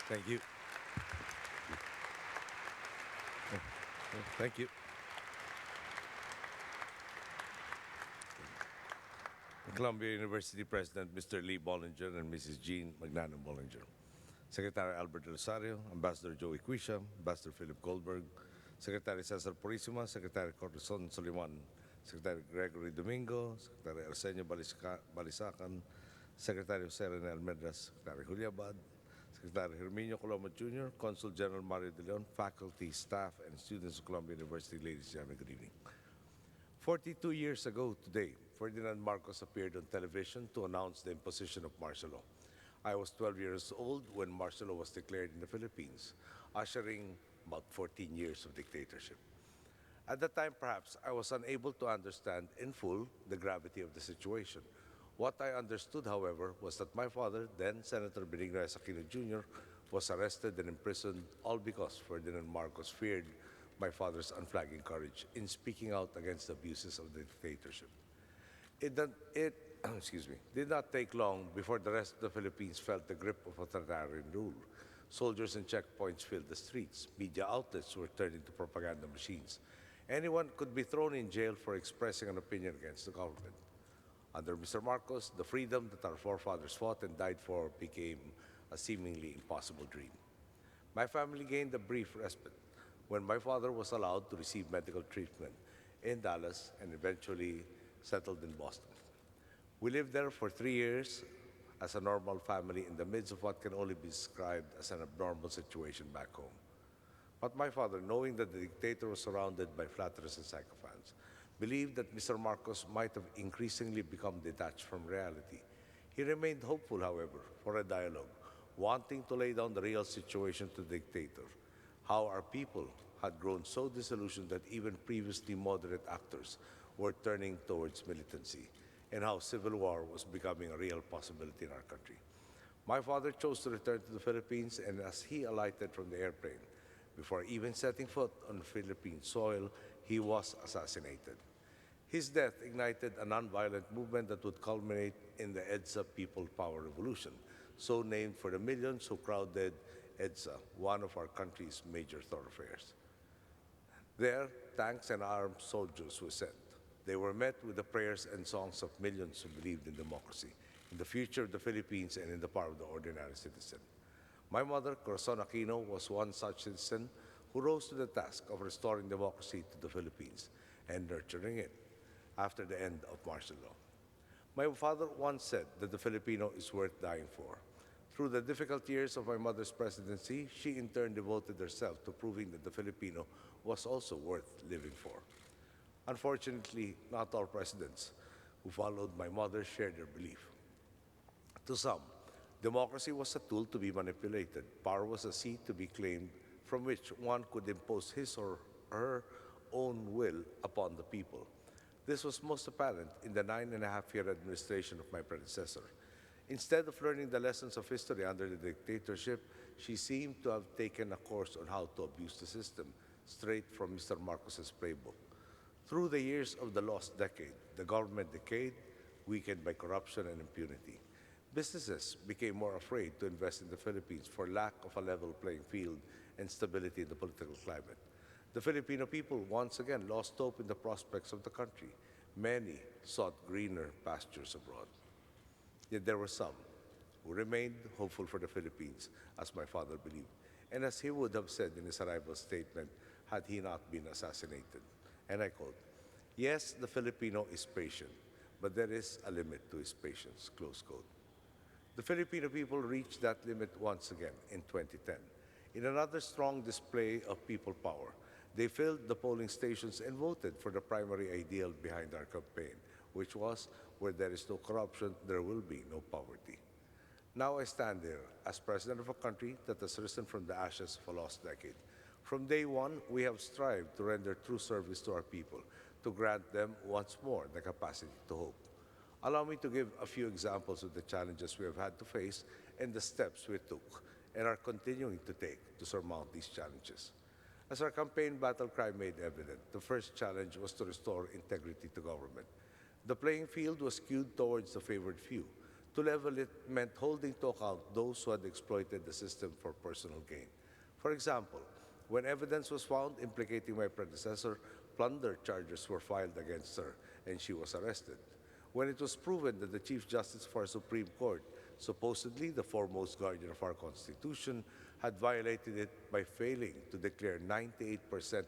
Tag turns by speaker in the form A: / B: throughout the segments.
A: Thank you. Thank you. Columbia University President Mr. Lee Bollinger and Mrs. Jean Magnano Bollinger. Secretary Albert Rosario, Ambassador Joey Quisha, Ambassador Philip Goldberg, Secretary Cesar Purisima, Secretary Corazon Soliman, Secretary Gregory Domingo, Secretary Arsenio Balisacan, Secretary Jose Renel Medras, Secretary Julia Abad, Secretary Herminio Coloma Jr., Consul General Mario De Leon, faculty, staff, and students of Columbia University, ladies and gentlemen, good evening. 42 years ago today, Ferdinand Marcos appeared on television to announce the imposition of martial law. I was 12 years old when martial law was declared in the Philippines, ushering about 14 years of dictatorship. At that time, perhaps, I was unable to understand in full the gravity of the situation. What I understood, however, was that my father, then Senator Benigno S. Aquino Jr., was arrested and imprisoned, all because Ferdinand Marcos feared my father's unflagging courage in speaking out against the abuses of the dictatorship. It did not take long before the rest of the Philippines felt the grip of authoritarian rule. Soldiers and checkpoints filled the streets. Media outlets were turned into propaganda machines. Anyone could be thrown in jail for expressing an opinion against the government. Under Mr. Marcos, the freedom that our forefathers fought and died for became a seemingly impossible dream. My family gained a brief respite when my father was allowed to receive medical treatment in Dallas and eventually settled in Boston. We lived there for 3 years as a normal family in the midst of what can only be described as an abnormal situation back home. But my father, knowing that the dictator was surrounded by flatterers and sycophants, believed that Mr. Marcos might have increasingly become detached from reality. He remained hopeful, however, for a dialogue, wanting to lay down the real situation to the dictator, how our people had grown so disillusioned that even previously moderate actors were turning towards militancy, and how civil war was becoming a real possibility in our country. My father chose to return to the Philippines, and as he alighted from the airplane, before even setting foot on Philippine soil, he was assassinated. His death ignited a nonviolent movement that would culminate in the EDSA People Power Revolution, so named for the millions who crowded EDSA, one of our country's major thoroughfares. There, tanks and armed soldiers were sent. They were met with the prayers and songs of millions who believed in democracy, in the future of the Philippines, and in the power of the ordinary citizen. My mother, Corazon Aquino, was one such citizen who rose to the task of restoring democracy to the Philippines and nurturing it after the end of martial law. My father once said that the Filipino is worth dying for. Through the difficult years of my mother's presidency, she in turn devoted herself to proving that the Filipino was also worth living for. Unfortunately, not all presidents who followed my mother shared their belief. To some, democracy was a tool to be manipulated. Power was a seat to be claimed from which one could impose his or her own will upon the people. This was most apparent in the 9.5-year administration of my predecessor. Instead of learning the lessons of history under the dictatorship, she seemed to have taken a course on how to abuse the system, straight from Mr. Marcos's playbook. Through the years of the lost decade, the government decayed, weakened by corruption and impunity. Businesses became more afraid to invest in the Philippines for lack of a level playing field and stability in the political climate. The Filipino people once again lost hope in the prospects of the country. Many sought greener pastures abroad. Yet there were some who remained hopeful for the Philippines, as my father believed, and as he would have said in his arrival statement had he not been assassinated. And I quote, "Yes, the Filipino is patient, but there is a limit to his patience," close quote. The Filipino people reached that limit once again in 2010. In another strong display of people power, they filled the polling stations and voted for the primary ideal behind our campaign, which was, where there is no corruption, there will be no poverty. Now I stand there as president of a country that has risen from the ashes of a lost decade. From day one, we have strived to render true service to our people, to grant them once more the capacity to hope. Allow me to give a few examples of the challenges we have had to face and the steps we took and are continuing to take to surmount these challenges. As our campaign battle cry made evident, the first challenge was to restore integrity to government. The playing field was skewed towards the favored few. To level it meant holding to account those who had exploited the system for personal gain. For example, when evidence was found implicating my predecessor, plunder charges were filed against her, and she was arrested. When it was proven that the Chief Justice of our Supreme Court, supposedly the foremost guardian of our Constitution, had violated it by failing to declare 98%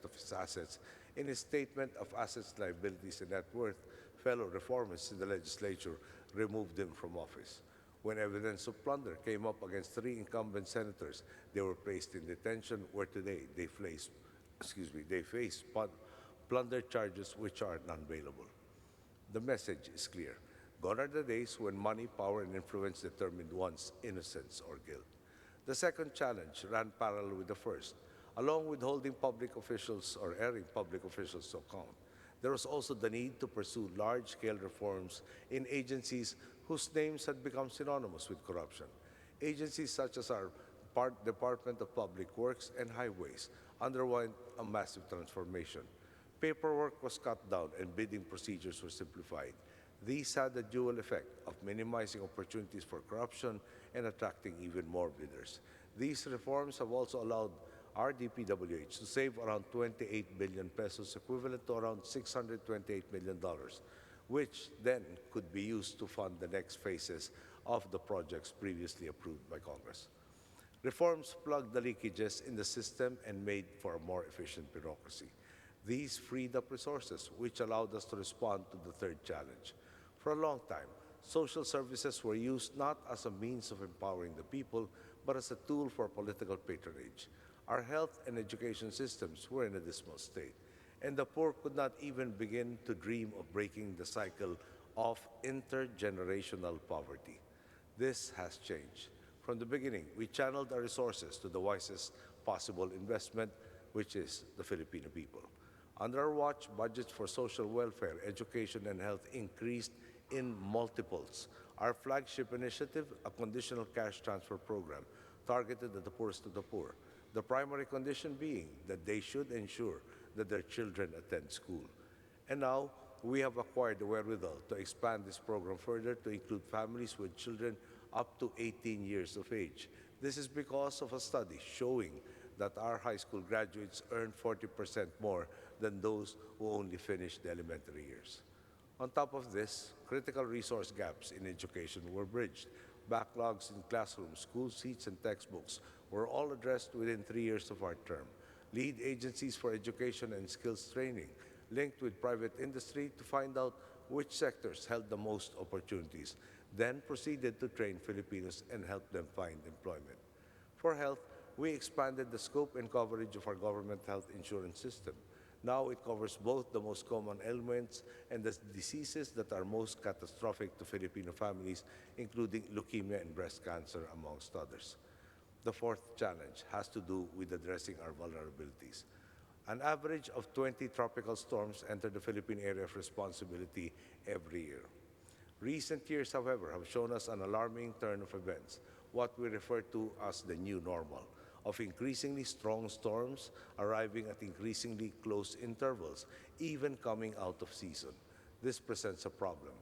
A: of his assets in his Statement of Assets, Liabilities, and Net Worth, fellow reformists in the legislature removed him from office. When evidence of plunder came up against three incumbent senators, they were placed in detention, where today they face plunder charges which are non-bailable. The message is clear. Gone are the days when money, power, and influence determined one's innocence or guilt. The second challenge ran parallel with the first. Along with holding public officials or erring public officials to account, there was also the need to pursue large-scale reforms in agencies whose names had become synonymous with corruption. Agencies such as our Department of Public Works and Highways underwent a massive transformation. Paperwork was cut down and bidding procedures were simplified. These had the dual effect of minimizing opportunities for corruption and attracting even more bidders. These reforms have also allowed our DPWH to save around 28 billion pesos, equivalent to around $628 million, which then could be used to fund the next phases of the projects previously approved by Congress. Reforms plugged the leakages in the system and made for a more efficient bureaucracy. These freed up resources, which allowed us to respond to the third challenge. For a long time, social services were used not as a means of empowering the people, but as a tool for political patronage. Our health and education systems were in a dismal state, and the poor could not even begin to dream of breaking the cycle of intergenerational poverty. This has changed. From the beginning, we channeled our resources to the wisest possible investment, which is the Filipino people. Under our watch, budgets for social welfare, education, and health increased in multiples. Our flagship initiative, a conditional cash transfer program, targeted at the poorest of the poor, the primary condition being that they should ensure that their children attend school. And now, we have acquired the wherewithal to expand this program further to include families with children up to 18 years of age. This is because of a study showing that our high school graduates earn 40% more than those who only finished the elementary years. On top of this, critical resource gaps in education were bridged. Backlogs in classrooms, school seats, and textbooks were all addressed within 3 years of our term. Lead agencies for education and skills training linked with private industry to find out which sectors held the most opportunities, then proceeded to train Filipinos and help them find employment. For health, we expanded the scope and coverage of our government health insurance system. Now it covers both the most common ailments and the diseases that are most catastrophic to Filipino families, including leukemia and breast cancer, amongst others. The fourth challenge has to do with addressing our vulnerabilities. An average of 20 tropical storms enter the Philippine area of responsibility every year. Recent years, however, have shown us an alarming turn of events, what we refer to as the new normal, of increasingly strong storms arriving at increasingly close intervals, even coming out of season. This presents a problem.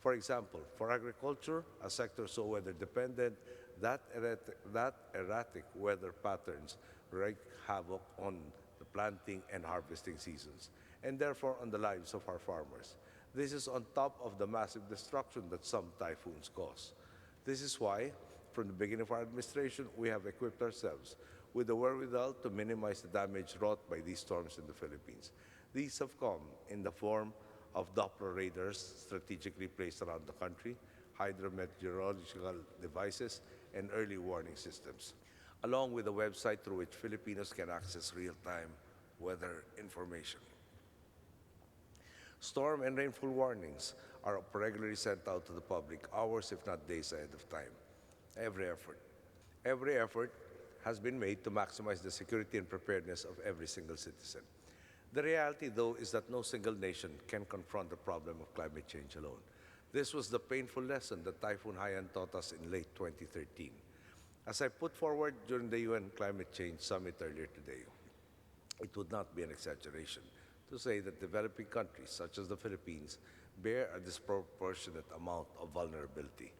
A: For example, for agriculture, a sector so weather-dependent, that erratic weather patterns wreak havoc on the planting and harvesting seasons, and therefore on the lives of our farmers. This is on top of the massive destruction that some typhoons cause. This is why, from the beginning of our administration, we have equipped ourselves with the wherewithal to minimize the damage wrought by these storms in the Philippines. These have come in the form of Doppler radars strategically placed around the country, hydrometeorological devices, and early warning systems, along with a website through which Filipinos can access real-time weather information. Storm and rainfall warnings are regularly sent out to the public hours, if not days ahead of time. Every effort has been made to maximize the security and preparedness of every single citizen. The reality, though, is that no single nation can confront the problem of climate change alone. This was the painful lesson that Typhoon Haiyan taught us in late 2013. As I put forward during the UN Climate Change Summit earlier today, it would not be an exaggeration to say that developing countries such as the Philippines bear a disproportionate amount of vulnerability.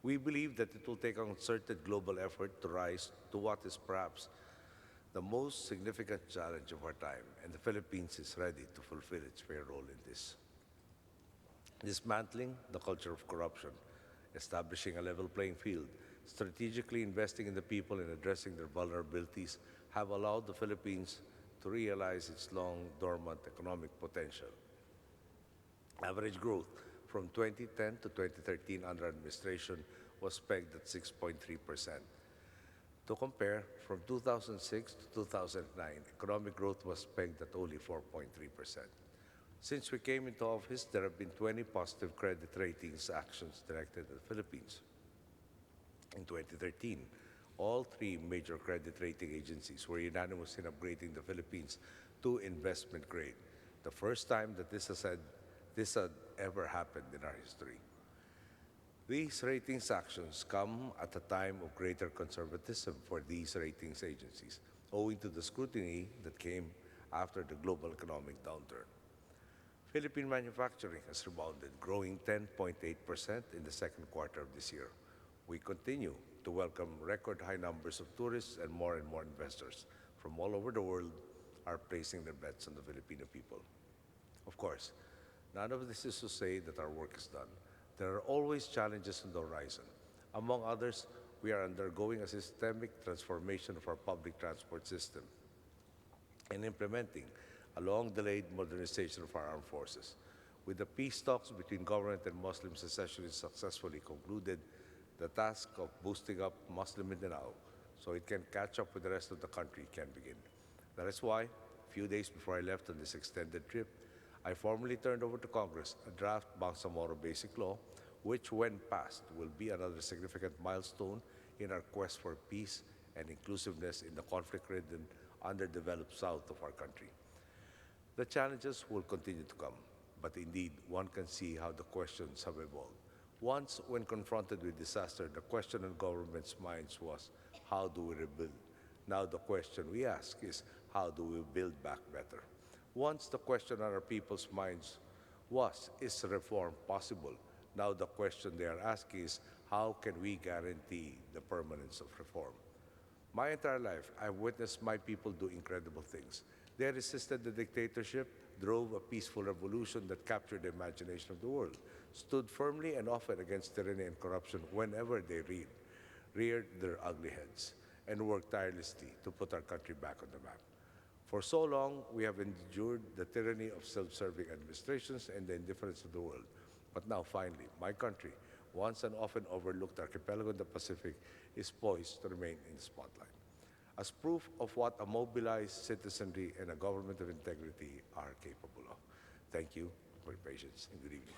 A: We believe that it will take a concerted global effort to rise to what is perhaps the most significant challenge of our time, and the Philippines is ready to fulfill its fair role in this. Dismantling the culture of corruption, establishing a level playing field, strategically investing in the people and addressing their vulnerabilities have allowed the Philippines to realize its long dormant economic potential. Average growth from 2010 to 2013 under administration was pegged at 6.3%. To compare, from 2006 to 2009, economic growth was pegged at only 4.3%. Since we came into office, there have been 20 positive credit ratings actions directed at the Philippines. In 2013, all three major credit rating agencies were unanimous in upgrading the Philippines to investment grade, the first time that this had ever happened in our history. These ratings actions come at a time of greater conservatism for these ratings agencies, owing to the scrutiny that came after the global economic downturn. Philippine manufacturing has rebounded, growing 10.8% in the second quarter of this year. We continue to welcome record high numbers of tourists, and more investors from all over the world are placing their bets on the Filipino people. Of course, none of this is to say that our work is done. There are always challenges on the horizon. Among others, we are undergoing a systemic transformation of our public transport system and implementing a long-delayed modernization of our armed forces. With the peace talks between government and Muslim secessionists successfully concluded, the task of boosting up Muslim Mindanao so it can catch up with the rest of the country can begin. That is why, a few days before I left on this extended trip, I formally turned over to Congress a draft Bangsamoro Basic Law, which, when passed, will be another significant milestone in our quest for peace and inclusiveness in the conflict-ridden, underdeveloped south of our country. The challenges will continue to come, but indeed, one can see how the questions have evolved. Once, when confronted with disaster, the question on government's minds was, how do we rebuild? Now the question we ask is, how do we build back better? Once the question on our people's minds was, is reform possible? Now the question they are asking is, how can we guarantee the permanence of reform? My entire life, I've witnessed my people do incredible things. They resisted the dictatorship, drove a peaceful revolution that captured the imagination of the world, stood firmly and often against tyranny and corruption whenever they reared their ugly heads, and worked tirelessly to put our country back on the map. For so long, we have endured the tyranny of self-serving administrations and the indifference of the world. But now, finally, my country, once an often overlooked archipelago in the Pacific, is poised to remain in the spotlight, as proof of what a mobilized citizenry and a government of integrity are capable of. Thank you for your patience, and good evening.